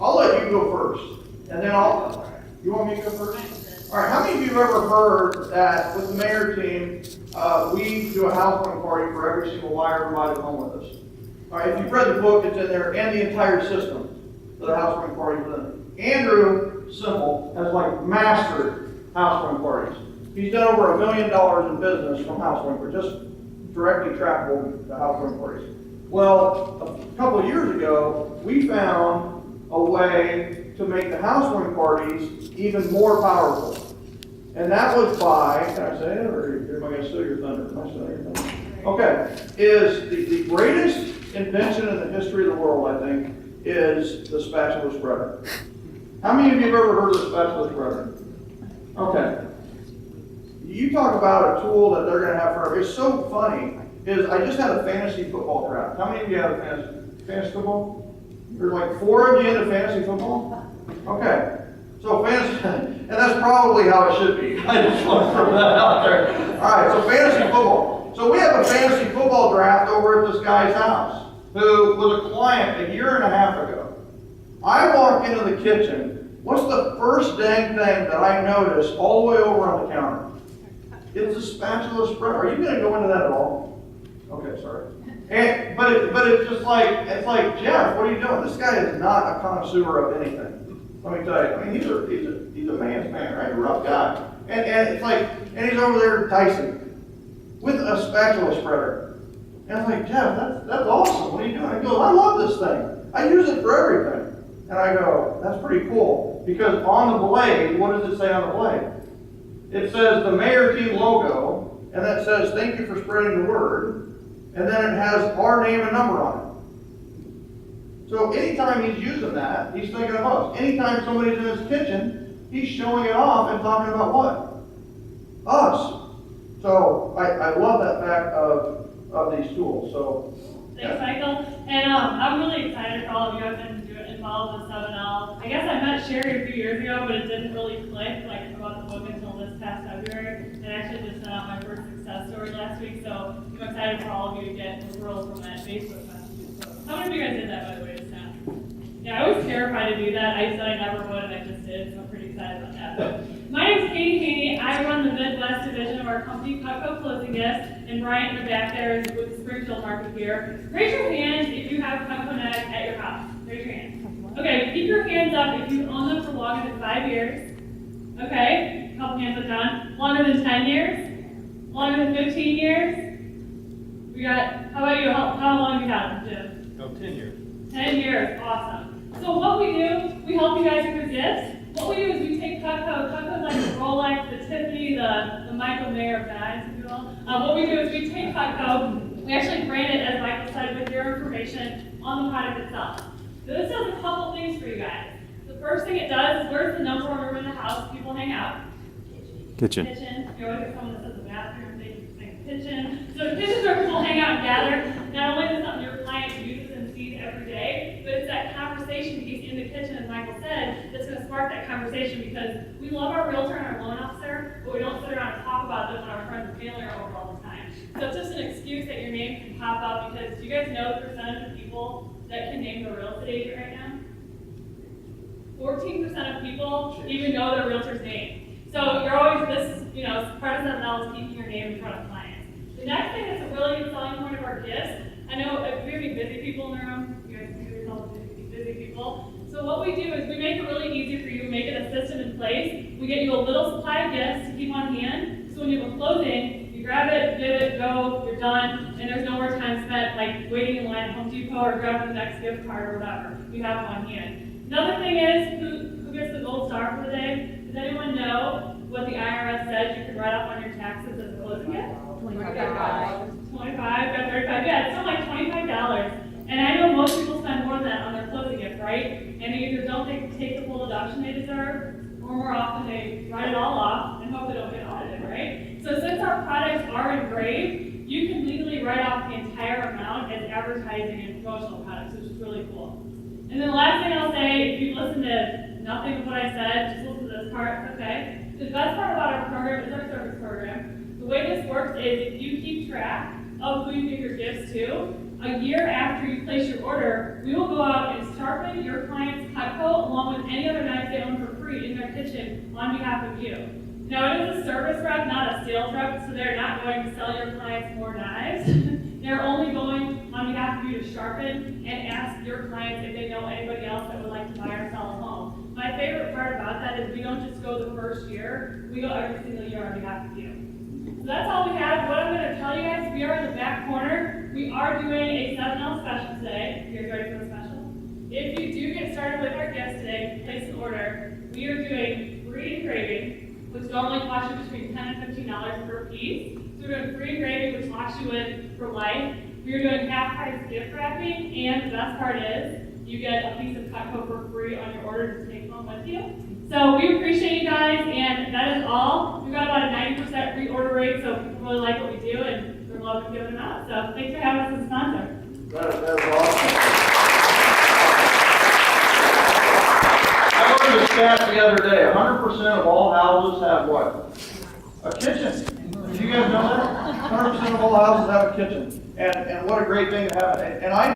I'll let you go first, and then you want me to go first? All right, how many of you have ever heard that with the Maher team, we do a housewarming party for every single buyer who buys a home with us? All right, if you've read the book, it's in there, and the entire system for the housewarming party within it. Andrew Simple has mastered housewarming parties. He's done over $1 million in business from housewarming, just directly trackable to housewarming parties. Well, a couple of years ago, we found a way to make the housewarming parties even more powerful. And that was by, can I say it, or am I going to steal your thunder? Am I stealing your thunder? Okay, is the greatest invention in the history of the world, I think, is the spatula spreader. How many of you have ever heard of the spatula spreader? Okay. You talk about a tool that they're going to have forever. It's so funny. I just had a fantasy football draft. How many of you have fantasy football? There's like 4 of you into fantasy football? Okay. So fantasy, and that's probably how it should be. I just want to throw that out there. All right, so fantasy football. So we have a fantasy football draft over at this guy's house who was a client a year and a half ago. I walk into the kitchen. What's the first dang thing that I notice all the way over on the counter? It's a spatula spreader. Are you going to go into that at all? Okay, sorry. But it's just like, Jeff, what are you doing? This guy is not a connoisseur of anything. Let me tell you. I mean, he's a man's man, right? A rough guy. And it's like, and he's over there dicing with a spatula spreader. And I was like, Jeff, that's awesome. What are you doing? He goes, I love this thing. I use it for everything. And I go, that's pretty cool. Because on the blade, what does it say on the blade? It says the Maher team logo, and that says, thank you for spreading the word. And then it has our name and number on it. So anytime he's using that, he's thinking of us. Anytime somebody's in his kitchen, he's showing it off and talking about what? Us. So I love that fact of these tools. So thanks, Michael. And I'm really excited for all of you guys and involved with 7L. I guess I met Sherry a few years ago, but it didn't really click about the book until this past February. And I actually just sent out my first success story last week, so I'm excited for all of you to get referrals from that Facebook message. So how many of you guys did that, by the way, just now? Yeah, I was terrified to do that. I said I never would, and I just did, so I'm pretty excited about that. But my name's Heaney. I run the Midwest division of our company, Cutco Closing Gifts, and Bryant in the back there is with the Springfield market here. Raise your hand if you have Cutco Net at your house. Raise your hand. Okay, keep your hands up if you've owned them for longer than 5 years. Okay, a couple hands up done. Longer than 10 years? Longer than 15 years? We got, how about you? How long have you had them, Jim? Oh, 10 years. 10 years, awesome. So what we do, we help you guys with your gifts. What we do is we take Cutco's like the Rolex, the Tiffany, the Michael Maher of guys, if you will. What we do is we take Cutco, we actually brand it, as Michael said, with your information on the product itself. So this does a couple things for you guys. The first thing it does is, where's the number one room in the house people hang out? Kitchen. You always get someone that says the bathroom, they think kitchen. So kitchens where people hang out and gather. Not only is it something your client uses and sees every day, but it's that conversation piece in the kitchen, as Michael said, that's going to spark that conversation, because we love our realtor and our loan officer, but we don't sit around and talk about them when our friends and family are over all the time. So it's just an excuse that your name can pop up, because do you guys know the percentage of people that can name the real estate agent right now? 14% of people even know their realtor's name. So you're always, part of 7L is keeping your name in front of clients. The next thing that's a really good selling point of our gifts, I know if we have any busy people in the room, you guys consider yourselves busy people. So what we do is we make it really easy for you, make it a system in place. We get you a little supply of gifts to keep on hand. So when you have a closing, you grab it, give it, go, you're done, and there's no more time spent like waiting in line at Home Depot or grabbing the next gift card or whatever. You have them on hand. Another thing is, who gets the gold star for the day? Does anyone know what the IRS says you can write off on your taxes as a closing gift? $25. 25, got 35, yeah, it's something like $25. And I know most people spend more than that on their closing gift, right? And they either don't take the full deduction they deserve, or more often they write it all off and hope they don't get audited, right? So since our products are engraved, you can legally write off the entire amount as advertising and promotional products, which is really cool. And then the last thing I'll say, if you listen to nothing of what I said, just listen to this part, okay? The best part about our program is our service program. The way this works is, if you keep track of who you give your gifts to, a year after you place your order, we will go out and start sharpen your client's Cutco along with any other knives they own for free in their kitchen on behalf of you. Now, it is a service rep, not a sales rep, so they're not going to sell your clients more knives. They're only going on behalf of you to sharpen and ask your clients if they know anybody else that would like to buy or sell a home. My favorite part about that is we don't just go the first year, we go every single year on behalf of you. So that's all we have. What I'm going to tell you guys, we are in the back corner. We are doing a 7L special today. You guys ready for the special? If you do get started with our gifts today, place an order. We are doing free engraving, which normally costs you between $10 and $15 per piece. So we're doing free engraving, which locks you in for life. We're doing half-price gift wrapping, and the best part is you get a piece of Cutco for free on your order to take home with you. So we appreciate you guys, and that is all. We've got about a 90% reorder rate, so people really like what we do, and we're loving giving them out. So thanks for having us as a sponsor. That is awesome. I learned a stat the other day, 100% of all houses have what? A kitchen. Did you guys know that? 100% of all houses have a kitchen. And what a great thing to have. And I